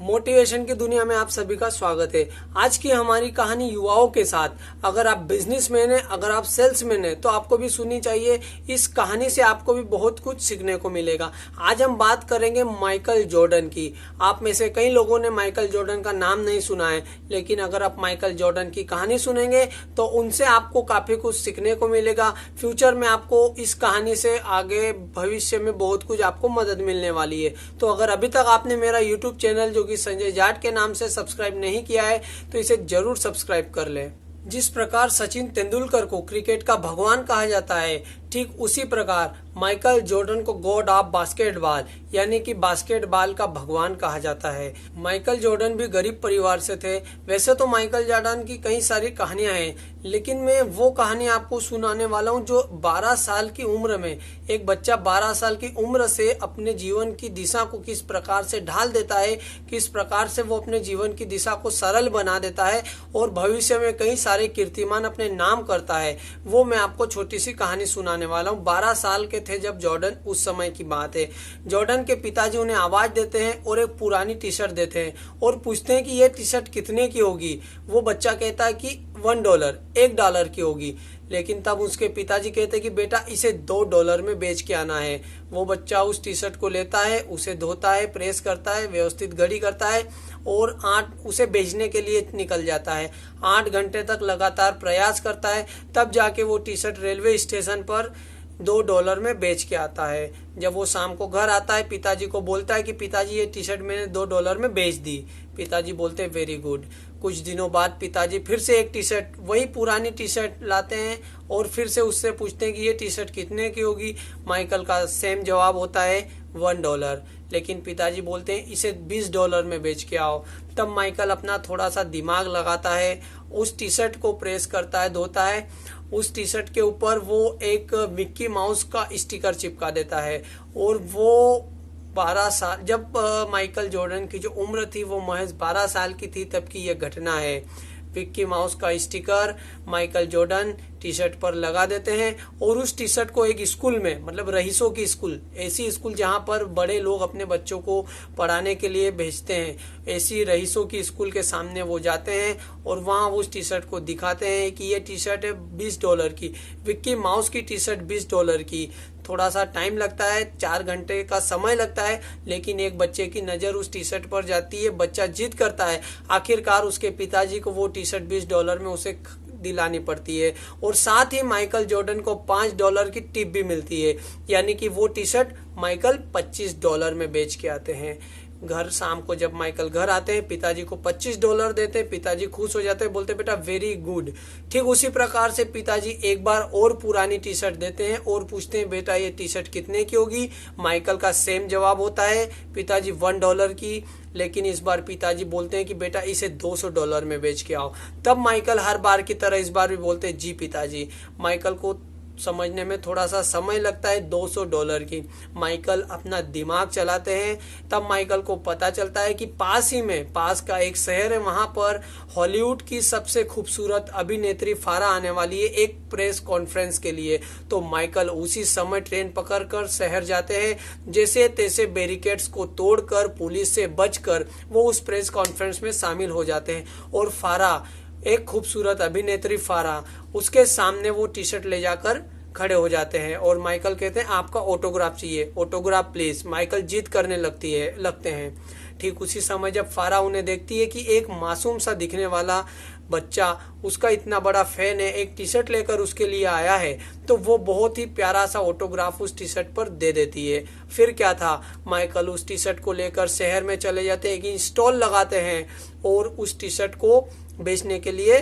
Motivation की दुनिया में आप सभी का स्वागत है। आज की हमारी कहानी युवाओं के साथ। अगर आप बिजनेसमैन हैं, अगर आप सेल्समैन हैं, तो आपको भी सुननी चाहिए। इस कहानी से आपको भी बहुत कुछ सीखने को मिलेगा। आज हम बात करेंगे माइकल जॉर्डन की। आप में से कई लोगों ने माइकल जॉर्डन का नाम नहीं सुना है, लेकिन अगर आप माइकल जॉर्डन की कहानी सुनेंगे तो उनसे आपको काफी कुछ सीखने को मिलेगा। फ्यूचर में आपको इस कहानी से आगे भविष्य में बहुत कुछ आपको मदद मिलने वाली है। तो अगर अभी तक आपने मेरा यूट्यूब चैनल जो कि संजय जाट के नाम से सब्सक्राइब नहीं किया है तो इसे जरूर सब्सक्राइब कर लें। जिस प्रकार सचिन तेंदुलकर को क्रिकेट का भगवान कहा जाता है, ठीक उसी प्रकार माइकल जॉर्डन को गॉड ऑफ बास्केटबॉल यानी कि बास्केटबॉल का भगवान कहा जाता है। माइकल जॉर्डन भी गरीब परिवार से थे। वैसे तो माइकल जॉर्डन की कई सारी कहानियां हैं, लेकिन मैं वो कहानी आपको सुनाने वाला हूं जो 12 साल की उम्र में एक बच्चा 12 साल की उम्र से अपने जीवन की दिशा को किस प्रकार से ढाल देता है, किस प्रकार से वो अपने जीवन की दिशा को सरल बना देता है और भविष्य में कई सारे कीर्तिमान अपने नाम करता है। वो मैं आपको छोटी सी कहानी सुनाने वाला हूँ। 12 साल के थे जब जॉर्डन, उस समय की बात है। जॉर्डन के पिताजी उन्हें आवाज देते हैं और एक पुरानी टी शर्ट देते हैं और पूछते हैं कि ये टी शर्ट कितने की होगी। वो बच्चा कहता है कि $1, $1 की होगी। लेकिन तब उसके पिताजी कहते हैं कि बेटा इसे $2 में बेच के आना है। वो बच्चा उस टी शर्ट को लेता है, उसे धोता है, प्रेस करता है, व्यवस्थित घड़ी करता है और उसे बेचने के लिए निकल जाता है। 8 घंटे तक लगातार प्रयास करता है, तब जाके वो टी शर्ट रेलवे स्टेशन पर $2 में बेच के आता है। जब वो शाम को घर आता है, पिताजी को बोलता है कि पिताजी ये टी शर्ट मैंने $2 में बेच दी। पिताजी बोलते हैं वेरी गुड। कुछ दिनों बाद पिताजी फिर से एक टी शर्ट, वही पुरानी टी शर्ट लाते हैं और फिर से उससे पूछते हैं कि ये टी शर्ट कितने की होगी। माइकल का सेम जवाब होता है $1। लेकिन पिताजी बोलते हैं इसे $20 में बेच के आओ। तब माइकल अपना थोड़ा सा दिमाग लगाता है, उस टी शर्ट को प्रेस करता है, धोता है। उस टी शर्ट के ऊपर वो एक मिक्की माउस का स्टिकर चिपका देता है और वो 12 साल, जब माइकल जॉर्डन की जो उम्र थी वो महज 12 साल की थी, तब की यह घटना है। मिक्की माउस का sticker Michael Jordan T shirt पर लगा देते हैं और उस टी शर्ट को एक स्कूल में, मतलब रईसों की स्कूल, ऐसी स्कूल जहां पर बड़े लोग अपने बच्चों को पढ़ाने के लिए भेजते हैं, ऐसी रईसों की स्कूल के सामने वो जाते हैं और वहां उस टी शर्ट को दिखाते हैं कि ये टी शर्ट है $20 की। मिक्की माउस की टी शर्ट $20 की। थोड़ा सा टाइम लगता है, 4 घंटे का समय लगता है, लेकिन एक बच्चे की नजर उस टी शर्ट पर जाती है। बच्चा जिद करता है, आखिरकार उसके पिताजी को वो टी शर्ट $20 में उसे दिलानी पड़ती है और साथ ही माइकल जॉर्डन को $5 की टिप भी मिलती है, यानी कि वो टी शर्ट माइकल $25 में बेच के आते हैं। घर शाम को जब माइकल घर आते हैं, पिताजी को $25 देते हैं। पिताजी खुश हो जाते हैं, बोलते बेटा वेरी गुड। ठीक उसी प्रकार से पिताजी एक बार और पुरानी टी शर्ट देते हैं और पूछते हैं बेटा ये टी शर्ट कितने की होगी। माइकल का सेम जवाब होता है, पिताजी $1 की। लेकिन इस बार पिताजी बोलते हैं कि बेटा इसे $200 में बेच के आओ। तब माइकल हर बार की तरह इस बार भी बोलते हैं जी पिताजी। माइकल को समझने में थोड़ा सा समय लगता है, $200 की। माइकल अपना दिमाग चलाते हैं। तब माइकल को पता चलता है कि पास ही में, पास का एक शहर है, वहां पर हॉलीवुड की सबसे खूबसूरत अभिनेत्री फारा आने वाली है एक प्रेस कॉन्फ्रेंस के लिए। तो माइकल उसी समय ट्रेन पकड़कर शहर जाते हैं। जैसे तैसे बैरिकेड्स को तोड़कर, पुलिस से बचकर वो उस प्रेस कॉन्फ्रेंस में शामिल हो जाते हैं और फारा, एक खूबसूरत अभिनेत्री फारा, उसके सामने वो टी शर्ट ले जाकर खड़े हो जाते हैं और माइकल कहते हैं आपका ऑटोग्राफ चाहिए, ऑटोग्राफ प्लीज। माइकल जिद करने लगते हैं। ठीक उसी समय जब फारा उन्हें देखती है कि एक मासूम सा दिखने वाला बच्चा उसका इतना बड़ा फैन है, एक टी शर्ट लेकर उसके लिए आया है, तो वो बहुत ही प्यारा सा ऑटोग्राफ उस टी शर्ट पर दे देती है। फिर क्या था, माइकल उस टी शर्ट को लेकर शहर में चले जाते हैं, एक स्टॉल लगाते हैं और उस टी शर्ट को बेचने के लिए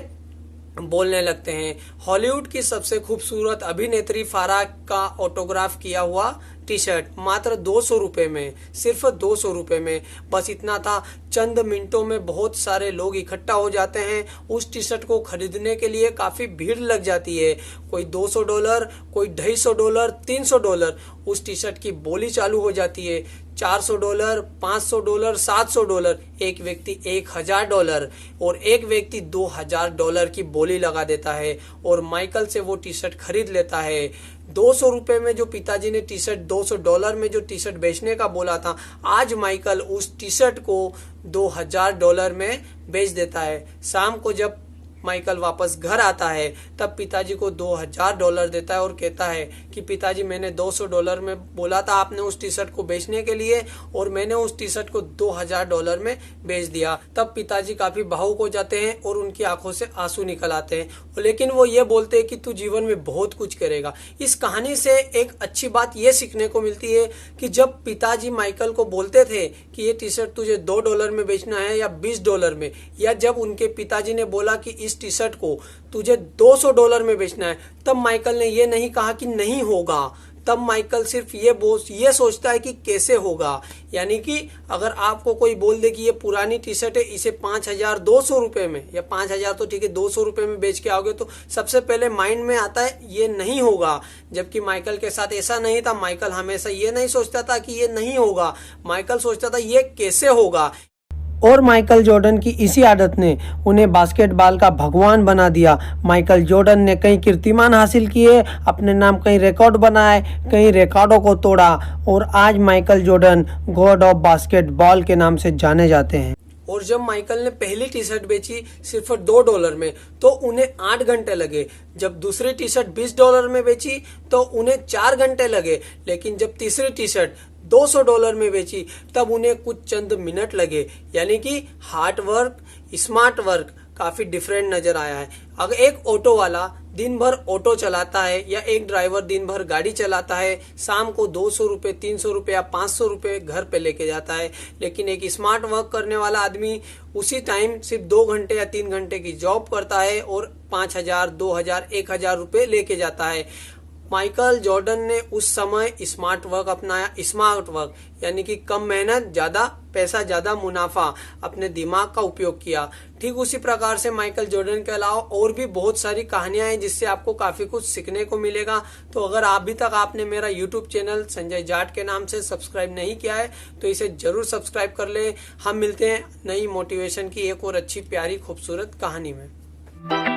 बोलने लगते हैं। हॉलीवुड की सबसे खूबसूरत अभिनेत्री फारा का ऑटोग्राफ किया हुआ टी शर्ट मात्र $200 में, सिर्फ $200 में। बस इतना था, चंद मिनटों में बहुत सारे लोग इकट्ठा हो जाते हैं। उस टी शर्ट को खरीदने के लिए काफी भीड़ लग जाती है। कोई $200, कोई $250, $300। उस टी शर्ट की बोली चालू हो जाती है। $400, $500, $700। एक व्यक्ति $1000 और एक व्यक्ति $2000 की बोली लगा देता है और माइकल से वो टी शर्ट खरीद लेता है। 200 रुपए में जो पिताजी ने टी शर्ट $200 में जो टी शर्ट बेचने का बोला था, आज माइकल उस टी शर्ट को $2000 में बेच देता है। शाम को जब माइकल वापस घर आता है तब पिताजी को $2000 देता है और कहता है कि पिताजी मैंने $200 में बोला था आपने उस टी शर्ट को बेचने के लिए और मैंने उस टी शर्ट को $2000 में बेच दिया। तब पिताजी काफी भावुक हो जाते हैं और उनकी आंखों से आंसू निकल आते हैं, लेकिन वो ये बोलते हैं कि तू जीवन में बहुत कुछ करेगा। इस कहानी से एक अच्छी बात ये सीखने को मिलती है कि जब पिताजी माइकल को बोलते थे कि ये टी शर्ट तुझे $2 में बेचना है या $20 में, या जब उनके पिताजी ने बोला कि इस टी शर्ट को तुझे $200 में बेचना है, तब माइकल ने ये नहीं कहा कि नहीं होगा। तब माइकल सिर्फ ये सोचता है कि कैसे होगा। यानी कि अगर आपको कोई बोल दे कि ये पुरानी टी शर्ट है, इसे 5200 रुपए में, या 5000 तो ठीक है, 200 रुपए में बेच के आओगे, तो सबसे पहले माइंड में आता है ये नहीं होगा। जबकि माइकल के साथ ऐसा नहीं था। माइकल हमेशा ये नहीं सोचता था कि ये नहीं होगा, माइकल सोचता था ये कैसे होगा। और माइकल जॉर्डन की इसी आदत ने उन्हें बास्केटबॉल का भगवान बना दिया। माइकल जॉर्डन ने कई कीर्तिमान हासिल किए, अपने नाम कई रिकॉर्ड बनाए, कई रिकॉर्डों को तोड़ा और आज Michael Jordan God of basketball के नाम से जाने जाते हैं। और जब माइकल ने पहली टी शर्ट बेची सिर्फ $2 में तो उन्हें 8 घंटे लगे। जब दूसरी टी शर्ट $20 में बेची तो उन्हें 4 घंटे लगे। लेकिन जब तीसरी टी शर्ट $200 में बेची तब उन्हें कुछ चंद मिनट लगे। यानी कि हार्ड वर्क, स्मार्ट वर्क काफी डिफरेंट नजर आया है। अगर एक ऑटो वाला दिन भर ऑटो चलाता है या एक ड्राइवर दिन भर गाड़ी चलाता है, शाम को 200 रुपए, 300 रुपए या 500 रुपए घर पे लेके जाता है, लेकिन एक स्मार्ट वर्क करने वाला आदमी उसी टाइम सिर्फ 2 घंटे या 3 घंटे की जॉब करता है और 5000, 2000, 1000 रुपए लेके जाता है। माइकल जॉर्डन ने उस समय स्मार्ट वर्क अपनाया। स्मार्ट वर्क यानी कि कम मेहनत, ज्यादा पैसा, ज्यादा मुनाफा, अपने दिमाग का उपयोग किया। ठीक उसी प्रकार से माइकल जॉर्डन के अलावा और भी बहुत सारी कहानियां हैं जिससे आपको काफी कुछ सीखने को मिलेगा। तो अगर अभी तक आपने मेरा यूट्यूब चैनल संजय जाट के नाम से सब्सक्राइब नहीं किया है तो इसे जरूर सब्सक्राइब कर ले। हम मिलते हैं नई मोटिवेशन की एक और अच्छी प्यारी खूबसूरत कहानी में।